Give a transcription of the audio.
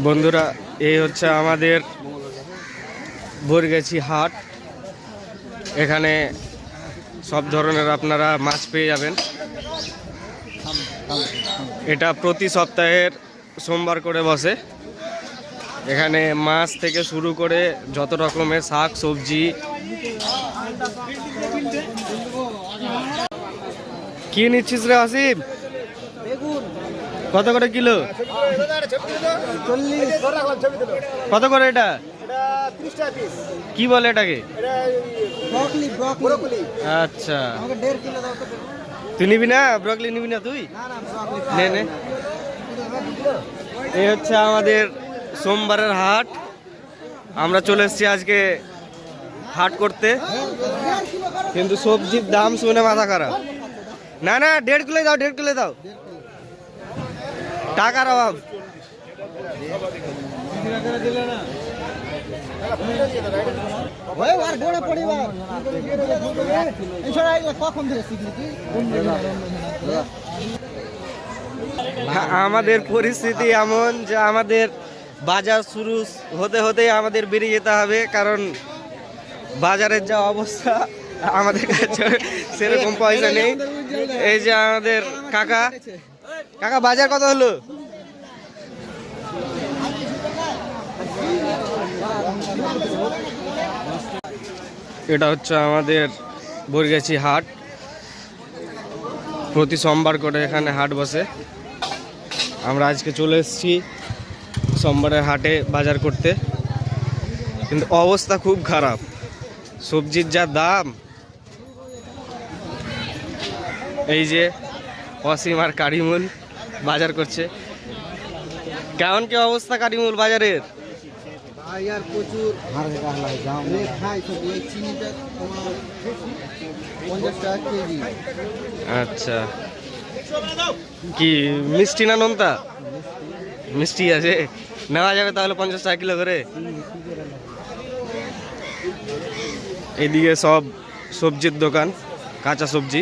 বন্ধুরা, এই হচ্ছে আমাদের বরগাছি হাট। এখানে সব ধরনের আপনারা মাছ পেয়ে যাবেন। এটা প্রতি সপ্তাহের সোমবার করে বসে। এখানে মাছ থেকে শুরু করে যত রকমের শাক সবজি। কি নিচ্ছিস রে আসিম? কত করে কিলো? কত করে এটা? কি বলে এটাকে? আচ্ছা, তুই নিবি না? ব্রকলি নিবি না তুই? নে নে। এই হচ্ছে আমাদের সোমবারের হাট। আমরা চলে এসেছি আজকে হাট করতে, কিন্তু সবজির দাম শুনে মাথা খারাপ। না না, 1.5 কিলো দাও, 1.5 কিলো দাও। টাকার অভাব। আমাদের পরিস্থিতি এমন যে আমাদের বাজার শুরু হতে হতেই আমাদের বেরিয়ে যেতে হবে, কারণ বাজারের যা অবস্থা, আমাদের কাছে সেরকম পয়সা নেই। এই যে আমাদের কাকা, কাকা বাজার কত হলো? এটা হচ্ছে আমাদের বরগাছি হাট। প্রতি সোমবার করে এখানে হাট বসে। আমরা আজকে চলে এসেছি সোমবারের হাটে বাজার করতে, কিন্তু অবস্থা খুব খারাপ। সবজির যা দাম। এই যে অসীম আর কারিমুল বাজার করছে। কেমন কি অবস্থা কারিমুল বাজারের? প্রচুর। আচ্ছা, কি মিষ্টি না নোনতা? মিষ্টি আছে, নেওয়া যাবে তাহলে 50 টাকা কিলো করে। এদিকে সব সবজির দোকান, কাঁচা সবজি।